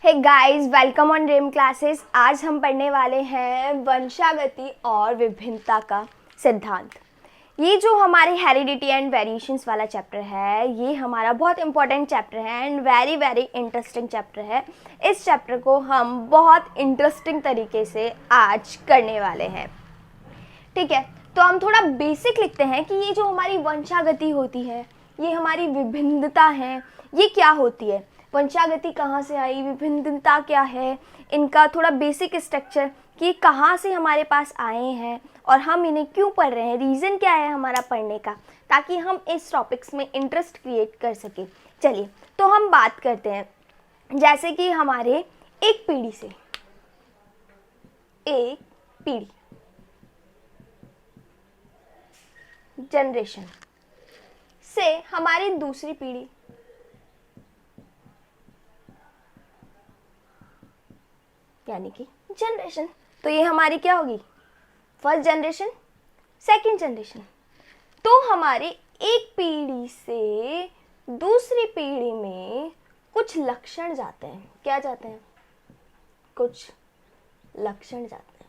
Hey guys, welcome on Dream Classes. आज हम पढ़ने वाले हैं वंशागति और विभिन्नता का सिद्धांत। ये जो हमारे हेरिडिटी एंड वेरिएशंस वाला चैप्टर है, ये हमारा बहुत इंपॉर्टेंट चैप्टर है and very very interesting chapter है। इस चैप्टर को हम बहुत इंटरेस्टिंग तरीके से आज करने वाले हैं। ठीक है, तो हम थोड़ा बेसिक लिखते हैं कि ये जो हमारी वंशागति होती है, ये हमारी विभिन्नता है, ये क्या होती है, वंशागति कहाँ से आई, विभिन्नता क्या है, इनका थोड़ा बेसिक स्ट्रक्चर कि कहाँ से हमारे पास आए हैं और हम इन्हें क्यों पढ़ रहे हैं, रीज़न क्या है हमारा पढ़ने का, ताकि हम इस टॉपिक्स में इंटरेस्ट क्रिएट कर सकें। चलिए, तो हम बात करते हैं। जैसे कि हमारे एक पीढ़ी से एक पीढ़ी, जनरेशन से हमारी दूसरी पीढ़ी, यानी कि जनरेशन। तो ये हमारी क्या होगी, फर्स्ट जनरेशन, सेकंड जनरेशन। तो हमारे एक पीढ़ी से दूसरी पीढ़ी में कुछ लक्षण जाते हैं। क्या जाते हैं? कुछ लक्षण जाते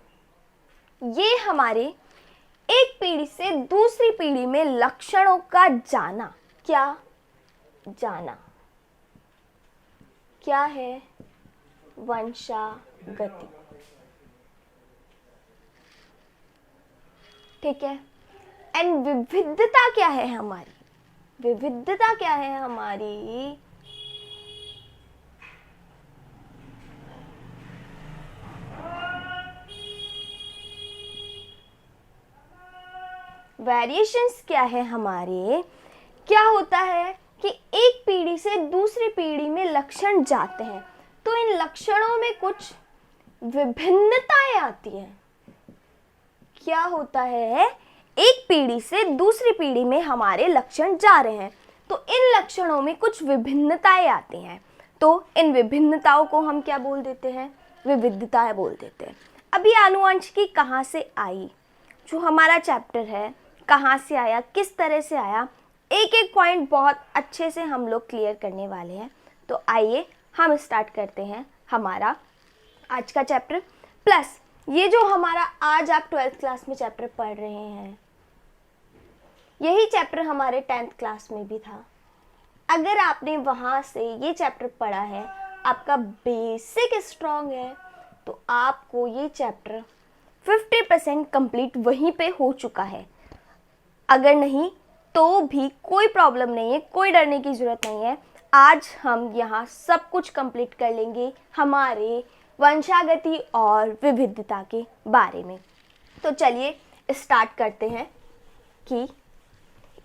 हैं। ये हमारे एक पीढ़ी से दूसरी पीढ़ी में लक्षणों का जाना, क्या जाना, क्या है? वंशागति। ठीक है। एंड विविधता क्या है हमारी? विविधता क्या है हमारी? वेरिएशंस क्या है हमारे? क्या होता है कि एक पीढ़ी से दूसरी पीढ़ी में लक्षण जाते हैं, तो इन लक्षणों में कुछ विभिन्नताएं आती हैं। क्या होता है? एक पीढ़ी से दूसरी पीढ़ी में हमारे लक्षण जा रहे हैं, तो इन लक्षणों में कुछ विभिन्नताएं आती हैं। तो इन विभिन्नताओं को हम क्या बोल देते हैं? विविधताएं बोल देते हैं। अभी आनुवंशिकी कहाँ से आई, जो हमारा चैप्टर है, कहाँ से आया, किस तरह से आया, एक एक पॉइंट बहुत अच्छे से हम लोग क्लियर करने वाले हैं। तो आइए हम स्टार्ट करते हैं हमारा आज का चैप्टर। प्लस ये जो हमारा आज आप 12th क्लास में चैप्टर पढ़ रहे हैं, यही चैप्टर हमारे 10th क्लास में भी था। अगर आपने वहाँ से ये चैप्टर पढ़ा है, आपका बेसिक स्ट्रॉन्ग है, तो आपको ये चैप्टर 50% कंप्लीट वहीं पे हो चुका है। अगर नहीं तो भी कोई प्रॉब्लम नहीं है, कोई डरने की ज़रूरत नहीं है। आज हम यहाँ सब कुछ कंप्लीट कर लेंगे हमारे वंशागति और विविधता के बारे में। तो चलिए स्टार्ट करते हैं कि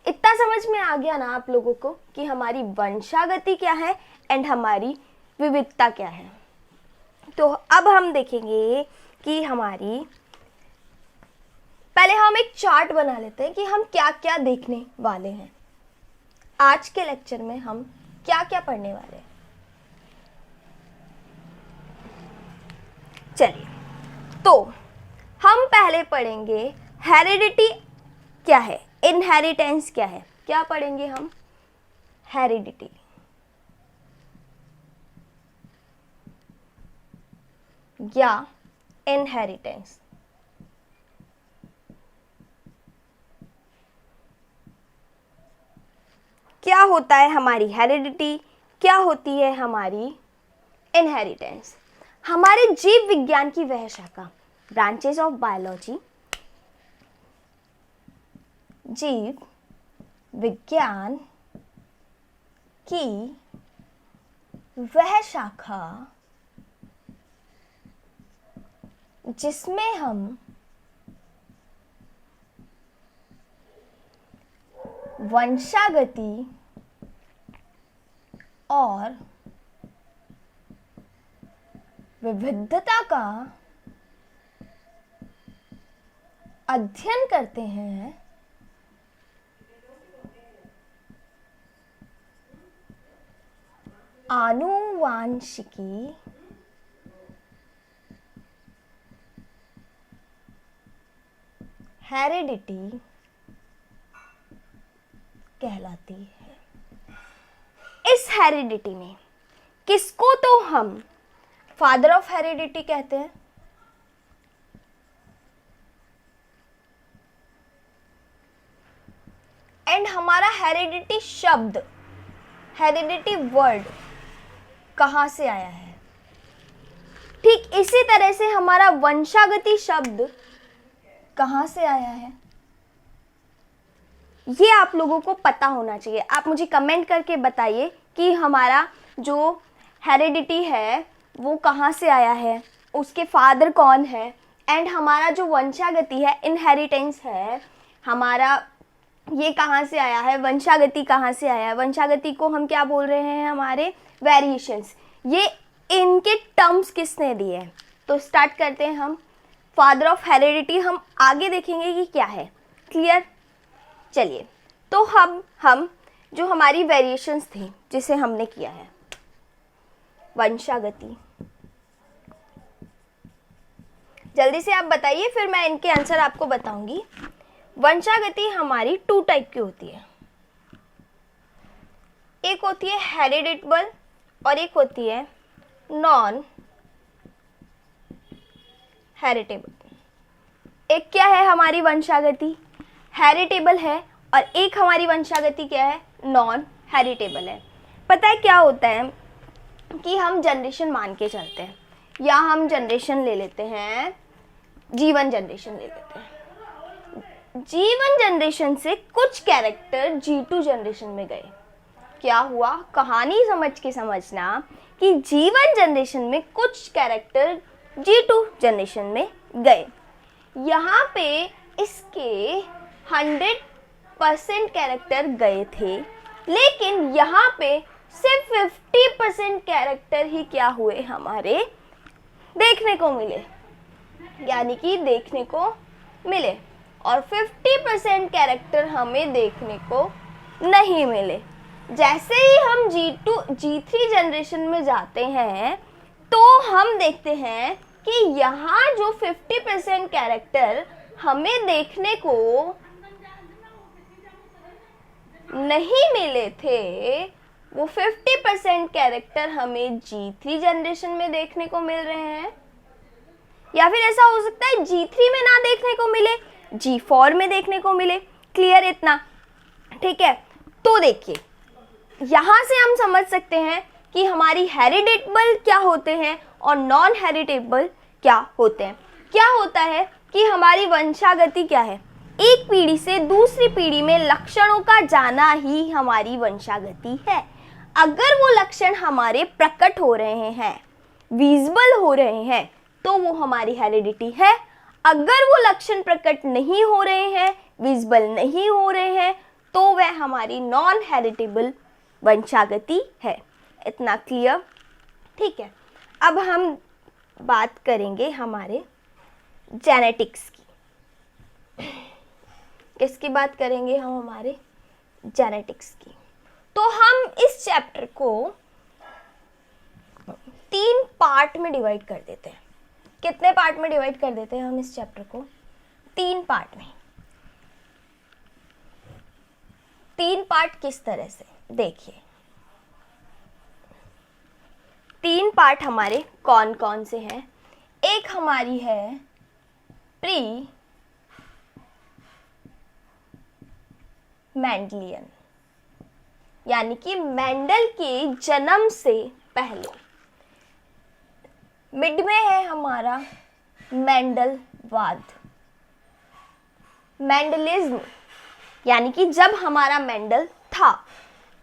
इतना समझ में आ गया ना आप लोगों को कि हमारी वंशागति क्या है एंड हमारी विविधता क्या है। तो अब हम देखेंगे कि हमारी, पहले हम एक चार्ट बना लेते हैं कि हम क्या क्या देखने वाले हैं। आज के लेक्चर में हम क्या क्या पढ़ने वाले हैं। चलिए, तो हम पहले पढ़ेंगे हेरिडिटी क्या है, इनहेरिटेंस क्या है। क्या पढ़ेंगे हम? हेरिडिटी। या इनहेरिटेंस। क्या होता है हमारी हेरिडिटी, क्या होती है हमारी इनहेरिटेंस। हमारे जीव विज्ञान की वह शाखा, ब्रांचेस ऑफ बायोलॉजी, जीव विज्ञान की वह शाखा जिसमें हम वंशागति और विविधता का अध्ययन करते हैं, आनुवांशिकी हेरिडिटी कहलाती है। इस हेरिडिटी में किसको तो हम फादर ऑफ हेरिडिटी कहते हैं। एंड हमारा हेरिडिटी शब्द, हेरिडिटी वर्ड कहां से आया है? ठीक इसी तरह से हमारा वंशागति शब्द कहां से आया है, ये आप लोगों को पता होना चाहिए। आप मुझे कमेंट करके बताइए कि हमारा जो हेरिडिटी है वो कहाँ से आया है, उसके फादर कौन है, एंड हमारा जो वंशागति है, इनहेरिटेंस है हमारा, ये कहाँ से आया है, वंशागति कहाँ से आया है। वंशागति को हम क्या बोल रहे हैं, हमारे वेरिएशंस। ये इनके टर्म्स किसने दिए हैं? तो स्टार्ट करते हैं हम। फादर ऑफ हेरिडिटी हम आगे देखेंगे कि क्या है। क्लियर? चलिए, तो हम जो हमारी वेरिएशंस थी जिसे हमने किया है वंशागति, जल्दी से आप बताइए, फिर मैं इनके आंसर आपको बताऊंगी। वंशागति हमारी 2 टाइप की होती है। एक होती है हेरिडिटेबल और एक होती है नॉन हेरिटेबल। एक क्या है हमारी वंशागति, हेरिटेबल है, और एक हमारी वंशागति क्या है, नॉन हेरिटेबल है। पता है क्या होता है कि हम जनरेशन मान के चलते हैं, या हम जनरेशन ले लेते हैं, जीवन जनरेशन ले लेते हैं। जीवन जनरेशन से कुछ कैरेक्टर G2 जनरेशन में गए। क्या हुआ, कहानी समझ के समझना कि जीवन जनरेशन में कुछ कैरेक्टर G2 जनरेशन में गए। यहाँ पे इसके 100% कैरेक्टर गए थे, लेकिन यहाँ पे सिर्फ 50% कैरेक्टर ही क्या हुए, हमारे देखने को मिले, यानी कि देखने को मिले, और 50% कैरेक्टर हमें देखने को नहीं मिले। जैसे ही हम G3 जनरेशन में जाते हैं तो हम देखते हैं कि यहाँ जो 50% कैरेक्टर हमें देखने को नहीं मिले थे, वो 50% कैरेक्टर हमें G3 जनरेशन में देखने को मिल रहे हैं। या फिर ऐसा हो सकता है G3 में ना देखने को मिले, G4 में देखने को मिले। क्लियर इतना? ठीक है, तो देखिए यहां से हम समझ सकते हैं कि हमारी हेरिडेटेबल क्या होते हैं और नॉन हेरिडेटेबल क्या होते हैं। क्या होता है कि हमारी वंशागति क्या है, एक पीढ़ी से दूसरी पीढ़ी में लक्षणों का जाना ही हमारी वंशागति है। अगर वो लक्षण हमारे प्रकट हो रहे हैं, विजिबल हो रहे हैं, तो वो हमारी हेरिडिटी है। अगर वो लक्षण प्रकट नहीं हो रहे हैं, विजिबल नहीं हो रहे हैं, तो वह हमारी नॉन हेरिटेबल वंशागति है। इतना क्लियर? ठीक है, अब हम बात करेंगे हमारे जेनेटिक्स की। किसकी बात करेंगे हम? हमारे जेनेटिक्स की। तो हम इस चैप्टर को 3 पार्ट में डिवाइड कर देते हैं। कितने पार्ट में डिवाइड कर देते हैं हम इस चैप्टर को? 3 पार्ट में। 3 पार्ट किस तरह से? देखिए 3 पार्ट हमारे कौन कौन से हैं? एक हमारी है प्री मेंडलियन, यानी कि मेंडल के जन्म से पहले। मिड में है हमारा मेंडलवाद, मेंडलिज्म, यानी कि जब हमारा मेंडल था।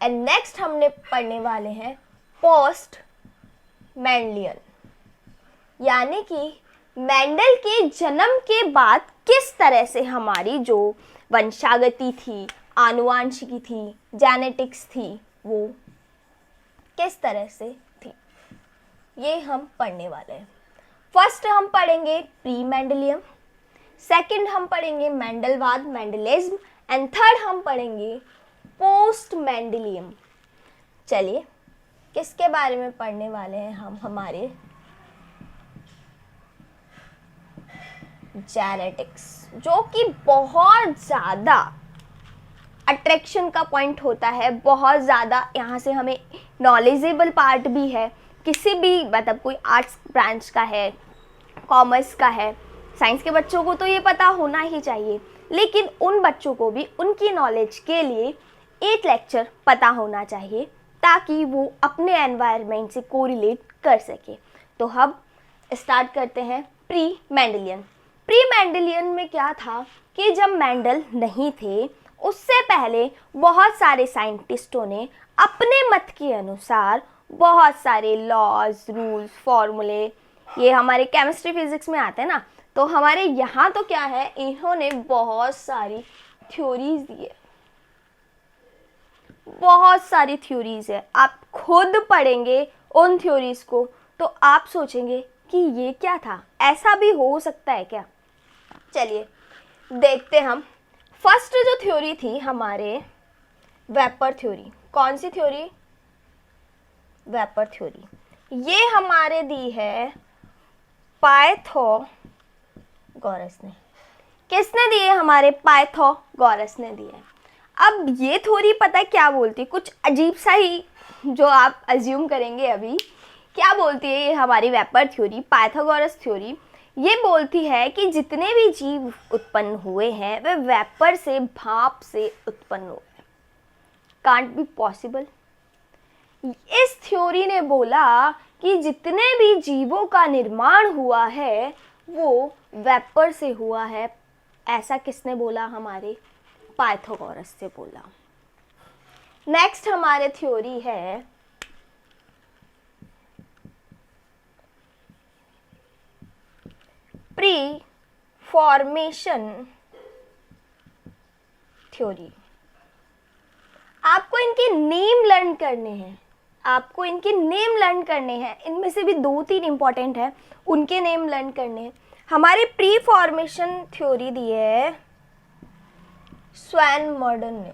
एंड नेक्स्ट हमने पढ़ने वाले हैं पोस्ट मेंडलियन, यानी कि मेंडल के जन्म के बाद किस तरह से हमारी जो वंशागति थी, आनुवांशिकी थी, जेनेटिक्स थी, वो किस तरह से थी, ये हम पढ़ने वाले हैं। फर्स्ट हम पढ़ेंगे प्री मेंडलियम, सेकंड हम पढ़ेंगे मेंडलवाद, मेंडलिज्म, एंड थर्ड हम पढ़ेंगे पोस्ट मेंडलियम। चलिए किसके बारे में पढ़ने वाले हैं हम? हमारे जेनेटिक्स, जो कि बहुत ज़्यादा अट्रैक्शन का पॉइंट होता है, बहुत ज़्यादा यहाँ से हमें नॉलेजेबल पार्ट भी है, किसी भी मतलब कोई आर्ट्स ब्रांच का है, कॉमर्स का है, साइंस के बच्चों को तो ये पता होना ही चाहिए, लेकिन उन बच्चों को भी उनकी नॉलेज के लिए एक लेक्चर पता होना चाहिए ताकि वो अपने एनवायरनमेंट से कोरिलेट कर सके। तो हम स्टार्ट करते हैं प्री मेंडलियन। प्री मेंडलियन में क्या था कि जब मेंडल नहीं थे उससे पहले बहुत सारे साइंटिस्टों ने अपने मत के अनुसार बहुत सारे लॉज, रूल्स, फॉर्मूले, ये हमारे केमिस्ट्री फिजिक्स में आते हैं ना, तो हमारे यहाँ तो क्या है, इन्होंने बहुत सारी थ्योरीज दी है, बहुत सारी थ्योरीज है। आप खुद पढ़ेंगे उन थ्योरीज को तो आप सोचेंगे कि ये क्या था, ऐसा भी हो सकता है क्या। चलिए देखते हम। फर्स्ट जो थ्योरी थी हमारे, वेपर थ्योरी। कौन सी थ्योरी? Vapour theory. ये हमारे दी है पाइथागोरस ने। किसने दिए? हमारे पाइथागोरस ने दिए। अब ये थ्योरी पता है क्या बोलती? कुछ अजीब सा ही जो आप अज्यूम करेंगे अभी। क्या बोलती है ये हमारी वेपर थ्योरी, पाइथागोरस थ्योरी? ये बोलती है कि जितने भी जीव उत्पन्न हुए हैं वे वेपर से, भाप से उत्पन्न हुए। Can't be possible. इस थ्योरी ने बोला कि जितने भी जीवों का निर्माण हुआ है वो वेपर से हुआ है। ऐसा किसने बोला? हमारे पाइथागोरस से बोला। नेक्स्ट हमारे थ्योरी है प्री फॉर्मेशन थ्योरी। आपको इनके नेम लर्न करने हैं, आपको इनके नेम लर्न करने हैं। इनमें से भी 2-3 इंपॉर्टेंट है, उनके नेम लर्न करने हैं। हमारी प्री फॉर्मेशन थ्योरी दी है स्वैन मॉडर्न ने।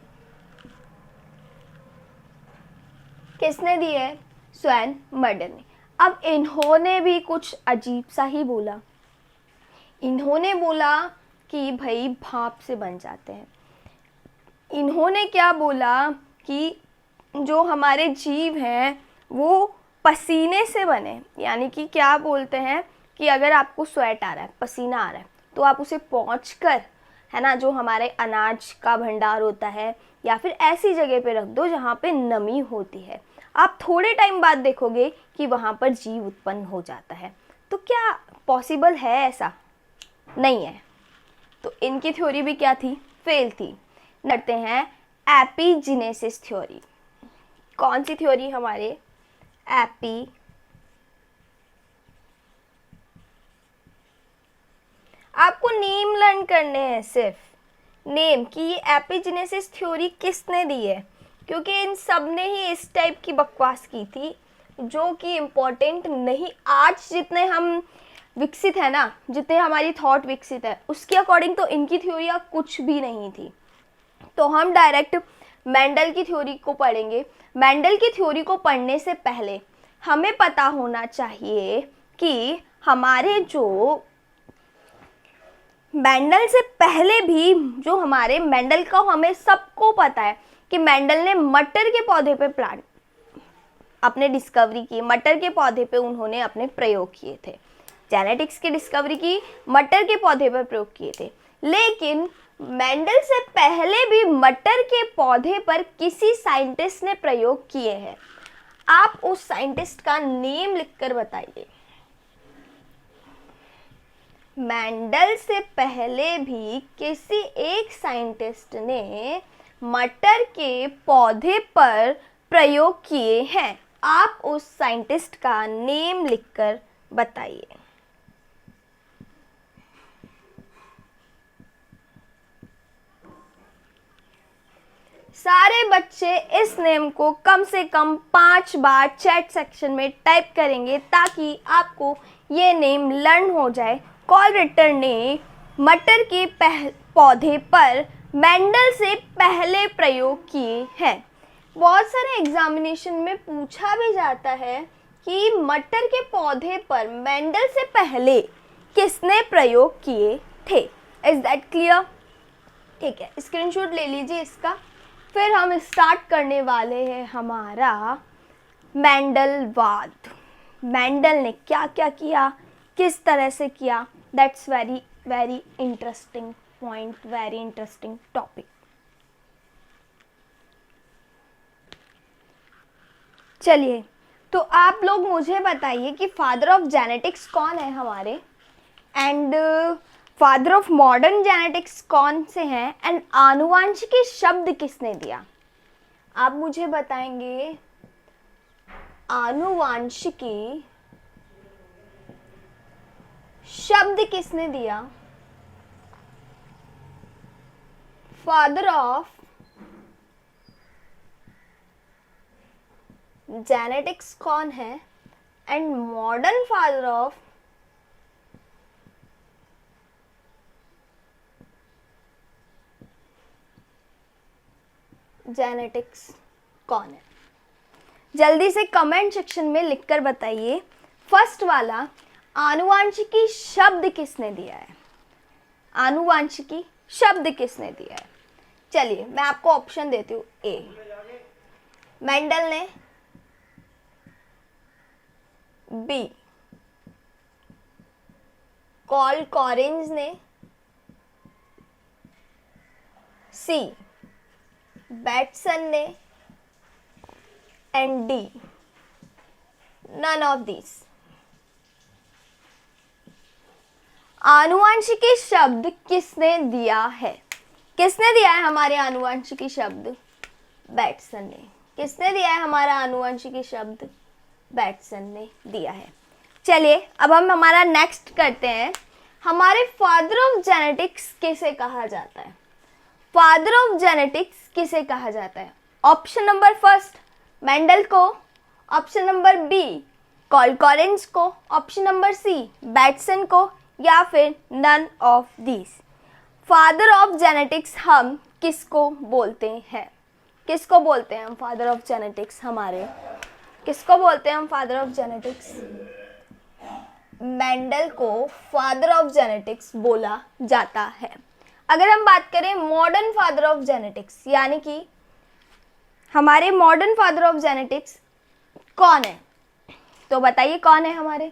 किसने दी है? स्वैन मॉडर्न ने। अब इन्होंने भी कुछ अजीब सा ही बोला। इन्होंने बोला कि भाई भाप से बन जाते हैं। इन्होंने क्या बोला कि जो हमारे जीव हैं वो पसीने से बने, यानी कि क्या बोलते हैं कि अगर आपको स्वेट आ रहा है, पसीना आ रहा है, तो आप उसे पोंछकर, है ना, जो हमारे अनाज का भंडार होता है या फिर ऐसी जगह पे रख दो जहाँ पे नमी होती है। आप थोड़े टाइम बाद देखोगे कि वहाँ पर जीव उत्पन्न हो जाता है। तो क्या पॉसिबल है ऐसा? नहीं है। तो इनकी थ्योरी भी क्या थी? फेल थी। करते हैं एपिजेनेसिस थ्योरी। कौन सी थ्योरी? हमारे आपको नेम लर्न करने हैं, सिर्फ नेम कि ये एपिजेनेसिस थ्योरी किसने दी है, क्योंकि इन सब ने ही इस टाइप की बकवास की थी जो कि इम्पोर्टेंट नहीं। आज जितने हम विकसित है ना, जितने हमारी थॉट विकसित है, उसके अकॉर्डिंग तो इनकी थ्योरियाँ कुछ भी नहीं थी। तो हम डायरेक्ट मेंडल की थ्योरी को पढ़ेंगे। मेंडल की थ्योरी को पढ़ने से पहले हमें पता होना चाहिए कि हमारे जो मेंडल से पहले भी जो हमारे मेंडल का, हमें सबको पता है कि मेंडल ने मटर के पौधे पे प्लांट अपने डिस्कवरी की। मटर के पौधे पे उन्होंने अपने प्रयोग किए थे। जेनेटिक्स की डिस्कवरी की, मटर के पौधे पर प्रयोग किए थे। लेकिन मेंडल से पहले भी मटर के पौधे पर किसी साइंटिस्ट ने प्रयोग किए हैं। आप उस साइंटिस्ट का नेम लिखकर बताइए। मेंडल से पहले भी किसी एक साइंटिस्ट ने मटर के पौधे पर प्रयोग किए हैं। आप उस साइंटिस्ट का नेम लिखकर बताइए। सारे बच्चे इस नेम को कम से कम 5 बार चैट सेक्शन में टाइप करेंगे ताकि आपको ये नेम लर्न हो जाए। कॉल रिटर ने मटर के पौधे पर मेंडल से पहले प्रयोग किए हैं। बहुत सारे एग्जामिनेशन में पूछा भी जाता है कि मटर के पौधे पर मेंडल से पहले किसने प्रयोग किए थे। Is that clear? ठीक है, स्क्रीनशॉट ले लीजिए इसका। फिर हम स्टार्ट करने वाले हैं हमारा मेंडलवाद। मेंडल ने क्या क्या किया, किस तरह से किया, that's very very interesting point, very interesting topic. चलिए, तो आप लोग मुझे बताइए कि फादर ऑफ जेनेटिक्स कौन है हमारे, and father of modern genetics कौन से हैं, एंड आनुवांशिकी शब्द किसने दिया। आप मुझे बताएंगे आनुवांशिकी शब्द किसने दिया, फादर ऑफ जेनेटिक्स कौन है, and modern father of genetics कौन है। जल्दी से कमेंट सेक्शन में लिखकर बताइए। फर्स्ट वाला, आनुवांशिकी शब्द किसने दिया है, आनुवांशिकी शब्द किसने दिया है। चलिए मैं आपको ऑप्शन देती हूँ। ए मेंडल ने, बी कार्ल कॉरेंज ने, सी बैटसन ने, and D none of this. आनुवांशिकी शब्द किसने दिया है, किसने दिया है हमारे आनुवांशिकी शब्द, बैटसन ने। किसने दिया है हमारा आनुवांशिकी शब्द, बैटसन ने दिया है। चलिए अब हम हमारा नेक्स्ट करते हैं, हमारे फादर ऑफ जेनेटिक्स किसे कहा जाता है, फादर ऑफ जेनेटिक्स किसे कहा जाता है। ऑप्शन नंबर फर्स्ट मेंडल को, option number B Karl Correns को, ऑप्शन नंबर सी बैटसन को, या फिर none of this. Father of genetics हम किसको बोलते हैं, किसको बोलते हैं हम फादर ऑफ जेनेटिक्स, हमारे किसको बोलते हैं हम फादर ऑफ जेनेटिक्स। मेंडल को फादर ऑफ जेनेटिक्स बोला जाता है। अगर हम बात करें मॉडर्न फादर ऑफ जेनेटिक्स, यानी कि हमारे मॉडर्न फादर ऑफ जेनेटिक्स कौन है, तो बताइए कौन है हमारे,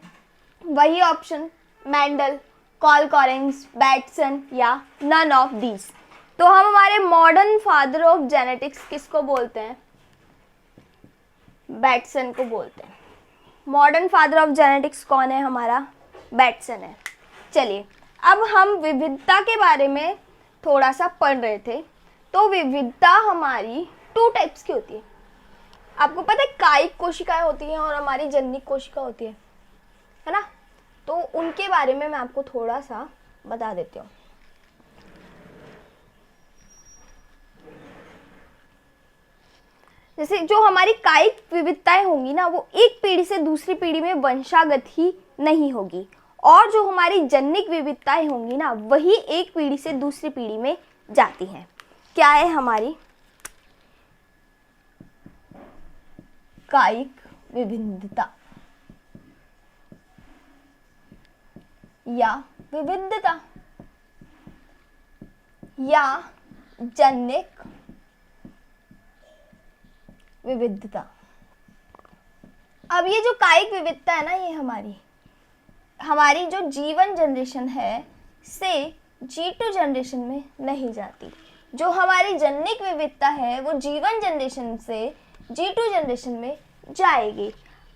वही ऑप्शन मेंडल, कार्ल कॉरेंज, बैटसन या नन ऑफ दीज। तो हम हमारे मॉडर्न फादर ऑफ जेनेटिक्स किसको बोलते हैं, बैटसन को बोलते हैं। मॉडर्न फादर ऑफ जेनेटिक्स कौन है हमारा, बैटसन है। चलिए अब हम विविधता के बारे में थोड़ा सा पढ़ रहे थे। तो विविधता हमारी 2 टाइप्स की होती है। आपको पता है कायिक कोशिकाएं होती हैं और हमारी जननिक कोशिका होती है ना। तो उनके बारे में मैं आपको थोड़ा सा बता देती हूँ। जैसे जो हमारी कायिक विविधताएं होंगी ना, वो एक पीढ़ी से दूसरी पीढ़ी में वंशागत ही नहीं होगी, और जो हमारी जन्निक विविधताएं होंगी ना, वही एक पीढ़ी से दूसरी पीढ़ी में जाती हैं। क्या है हमारी कायिक विभिन्नता या विविधता या जन्निक विविधता। अब ये जो कायिक विविधता है ना, ये हमारी जो जीवन जनरेशन है से G2 जनरेशन में नहीं जाती। जो हमारी जन्निक विविधता है वो जीवन जनरेशन से G2 जनरेशन में जाएगी।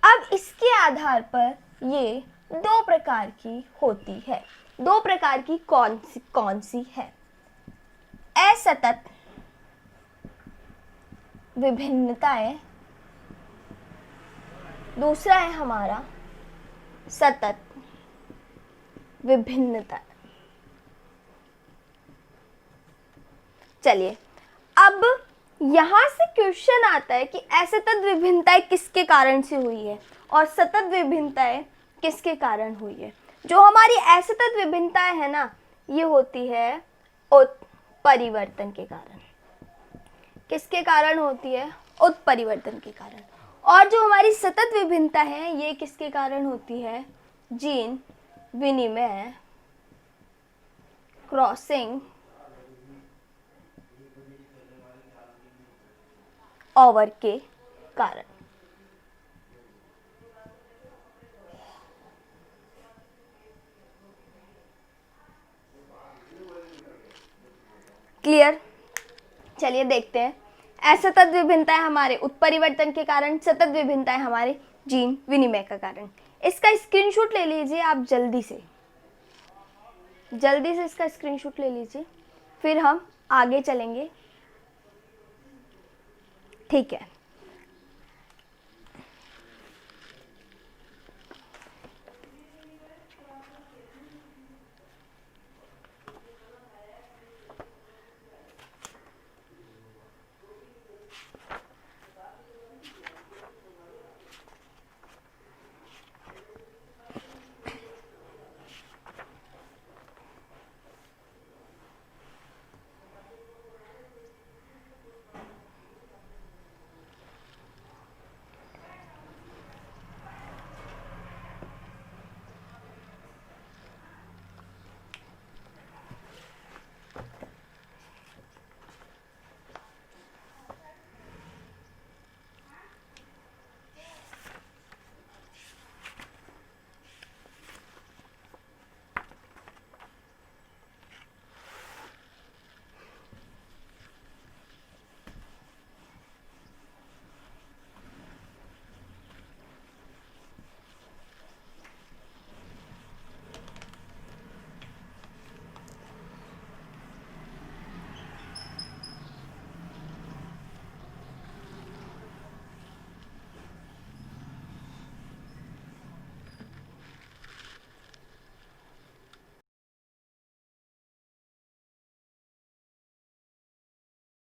अब इसके आधार पर ये 2 प्रकार की होती है। 2 प्रकार की कौन सी है, असतत विभिन्नताएं, दूसरा है हमारा सतत विभिन्नता। चलिए अब यहां से क्वेश्चन आता है कि असतत विभिन्नताएं किसके कारण से हुई है और सतत विभिन्नताएं किसके कारण हुई है। जो हमारी असतत विभिन्नताएं है ना, ये होती है उत्परिवर्तन के कारण। किसके कारण होती है, उत्परिवर्तन के कारण। और जो हमारी सतत विभिन्नता है ये किसके कारण होती है, जीन विनिमय, क्रॉसिंग ओवर के कारण। चलिए देखते हैं। असतत विभिन्नताएं हमारे उत्परिवर्तन के कारण, सतत विभिन्नताएं हमारे जीन विनिमय का कारण। इसका स्क्रीनशॉट ले लीजिए आप जल्दी से इसका स्क्रीनशॉट ले लीजिए, फिर हम आगे चलेंगे। ठीक है।